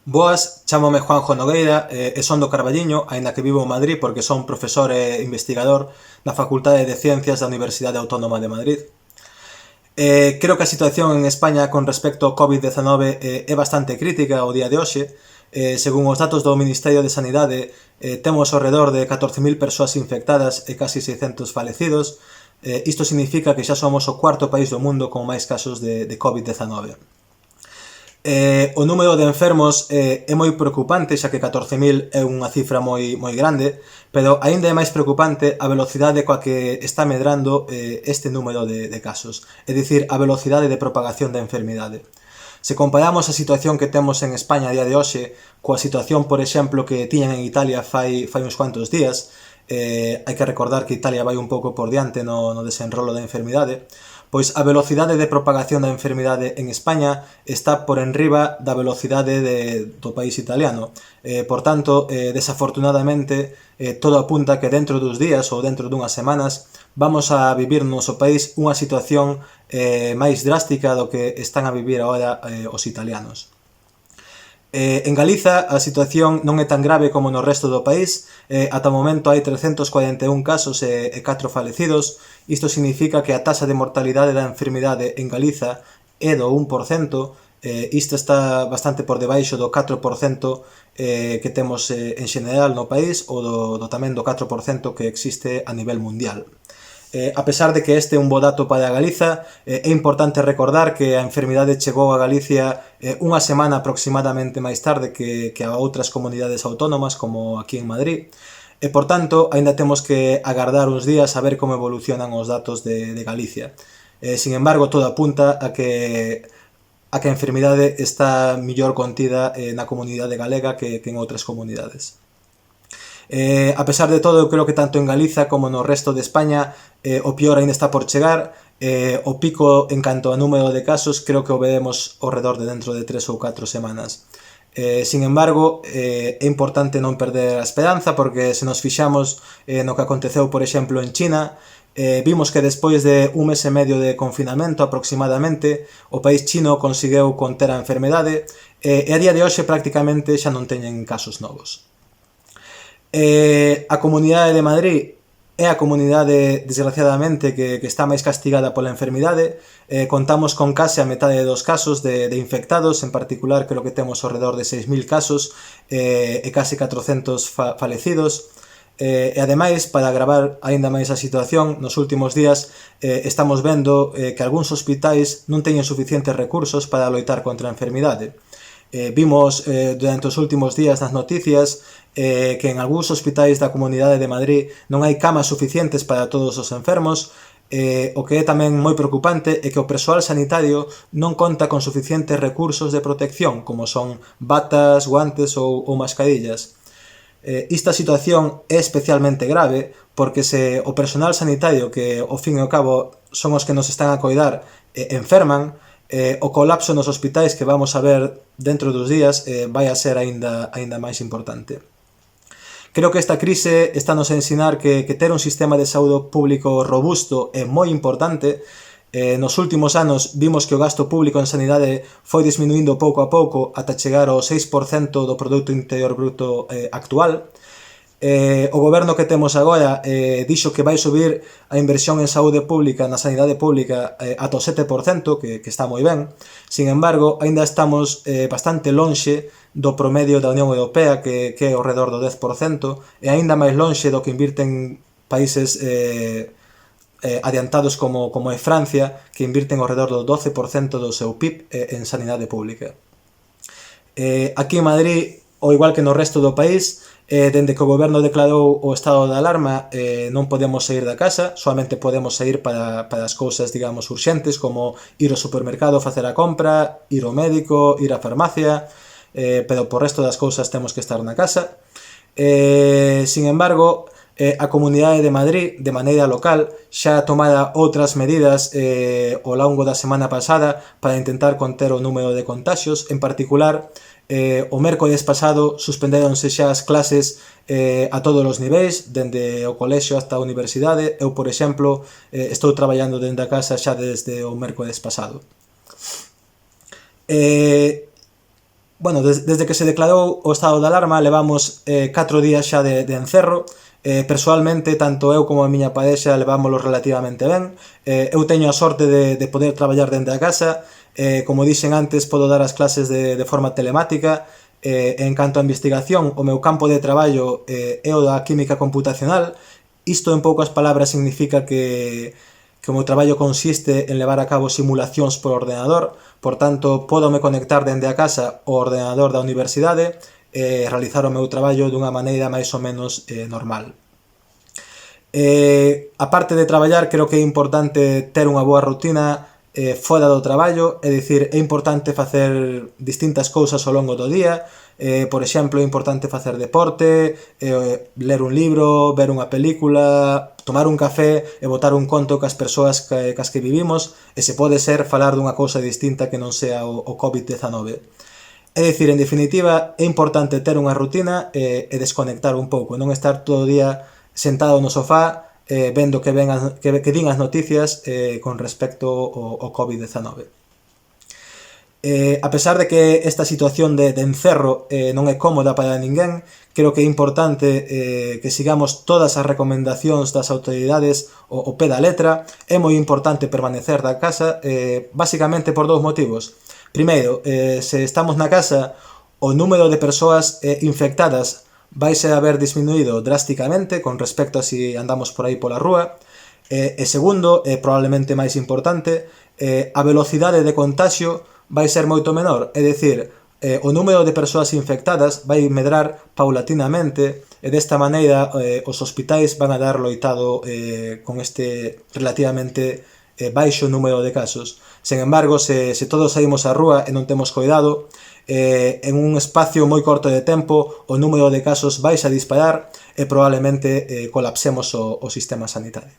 Boas, chámome Juanjo Nogueira e son do Carballiño, aínda que vivo en Madrid porque son profesor e investigador na Facultade de Ciencias da Universidade Autónoma de Madrid. Creo que a situación en España con respecto ao COVID-19 é bastante crítica ao día de hoxe. Según os datos do Ministerio de Sanidade, temos ao redor de 14.000 persoas infectadas e casi 600 falecidos. Isto significa que xa somos o cuarto país do mundo con máis casos de COVID-19. O número de enfermos é moi preocupante, xa que 14.000 é unha cifra moi grande, pero aínda é máis preocupante a velocidade coa que está medrando este número de casos, é dicir, a velocidade de propagación da enfermidade. Se comparamos a situación que temos en España a día de hoxe coa situación, por exemplo, que tiñan en Italia fai uns cuantos días, hai que recordar que Italia vai un pouco por diante no desenrolo da enfermidade, pois a velocidade de propagación da enfermidade en España está por enriba da velocidade do país italiano. Por tanto, desafortunadamente, todo apunta que dentro dos días ou dentro dunhas semanas vamos a vivir no noso país unha situación máis drástica do que están a vivir agora os italianos. En Galiza a situación non é tan grave como no resto do país. Ata o momento hai 341 casos e 4 falecidos. Isto significa que a taxa de mortalidade da enfermidade en Galiza é do 1%. Isto está bastante por debaixo do 4% que temos en xeral no país ou tamén do 4% que existe a nivel mundial. A pesar de que este é un bo dato para Galiza, é importante recordar que a enfermidade chegou a Galicia unha semana aproximadamente máis tarde que a outras comunidades autónomas, como aquí en Madrid, e, por tanto, aínda temos que agardar uns días a ver como evolucionan os datos de Galicia. Sin embargo, todo apunta a que a enfermidade está millor contida na comunidade galega que en outras comunidades. A pesar de todo, eu creo que tanto en Galiza como no resto de España o peor ainda está por chegar. O pico en canto a número de casos creo que o veremos ao redor de dentro de 3 ou 4 semanas. Sin embargo, é importante non perder a esperanza, porque se nos fixamos no que aconteceu, por exemplo, en China, vimos que despois de un mes e medio de confinamento aproximadamente, o país chino conseguiu conter a enfermedade e a día de hoxe prácticamente xa non teñen casos novos. A Comunidade de Madrid é a comunidade, desgraciadamente, que está máis castigada pola enfermidade. Contamos con case a metade dos casos de infectados, en particular creo que temos ao redor de 6.000 casos e case 400 falecidos. E ademais, para agravar aínda máis a situación, nos últimos días estamos vendo que algúns hospitais non teñen suficientes recursos para loitar contra a enfermidade. Vimos durante os últimos días nas noticias que en algúns hospitais da Comunidade de Madrid non hai camas suficientes para todos os enfermos. O que é tamén moi preocupante é que o persoal sanitario non conta con suficientes recursos de protección, como son batas, guantes ou mascarillas. Esta situación é especialmente grave porque se o personal sanitario, que ao fin e ao cabo son os que nos están a coidar, enferman, o colapso nos hospitais que vamos a ver dentro dos días vai a ser aínda máis importante. Creo que esta crise está nos a ensinar que ter un sistema de saúde público robusto é moi importante. Nos últimos anos vimos que o gasto público en sanidade foi disminuindo pouco a pouco ata chegar ao 6% do Produto Interior Bruto actual. O goberno que temos agora dixo que vai subir a inversión en saúde pública, na sanidade pública, ata o 7%, que está moi ben. Sin embargo, aínda estamos bastante lonxe do promedio da Unión Europea, que é ao redor do 10%, e aínda máis lonxe do que invirten países adiantados como é Francia, que invirten ao redor do 12% do seu PIB en sanidade pública. Aquí en Madrid, ao igual que no resto do país, dende que o goberno declarou o estado de alarma, non podemos sair da casa, solamente podemos sair para as cousas, digamos, urxentes, como ir ao supermercado, facer a compra, ir ao médico, ir á farmacia, pero por resto das cousas temos que estar na casa. Sin embargo, a Comunidade de Madrid, de maneira local, xa tomara outras medidas ao longo da semana pasada para intentar conter o número de contaxios. En particular, o mércoles pasado suspendéronse xa as clases a todos os niveis, dende o colexio hasta a universidade. Eu, por exemplo, estou traballando dende a casa xa desde o mércoles pasado. Bueno, desde que se declarou o estado de alarma levamos 4 días xa de encerro. Persoalmente, tanto eu como a miña parexa levámoslo relativamente ben. Eu teño a sorte de poder traballar dende a casa. Como dixen antes, podo dar as clases de forma telemática. En canto a investigación, o meu campo de traballo é o da química computacional. Isto, en poucas palabras, significa que o meu traballo consiste en levar a cabo simulacións por ordenador. Por tanto, pódome conectar dende a casa ao ordenador da universidade e realizar o meu traballo dunha maneira máis ou menos normal. A parte de traballar, creo que é importante ter unha boa rutina fora do traballo, é dicir, é importante facer distintas cousas ao longo do día. Por exemplo, é importante facer deporte, ler un libro, ver unha película, tomar un café e botar un conto cas persoas cas que vivimos, e se pode ser falar dunha cousa distinta que non sea o COVID-19. É dicir, en definitiva, é importante ter unha rutina e desconectar un pouco, non estar todo o día sentado no sofá vendo que din as noticias con respecto ao COVID-19. A pesar de que esta situación de encerro non é cómoda para ninguén, creo que é importante que sigamos todas as recomendacións das autoridades ao pé da letra. É moi importante permanecer da casa, basicamente por dous motivos. Primeiro, se estamos na casa, o número de persoas infectadas vaise haber disminuído drásticamente con respecto a si andamos por aí pola rúa. E segundo, probablemente máis importante, a velocidade de contagio vai ser moito menor, é dicir, o número de persoas infectadas vai medrar paulatinamente e desta maneira os hospitais van a dar loitado con este relativamente baixo número de casos. Sen embargo, se todos saímos á rúa e non temos cuidado, en un espacio moi corto de tempo o número de casos vais a disparar e probablemente colapsemos o sistema sanitario.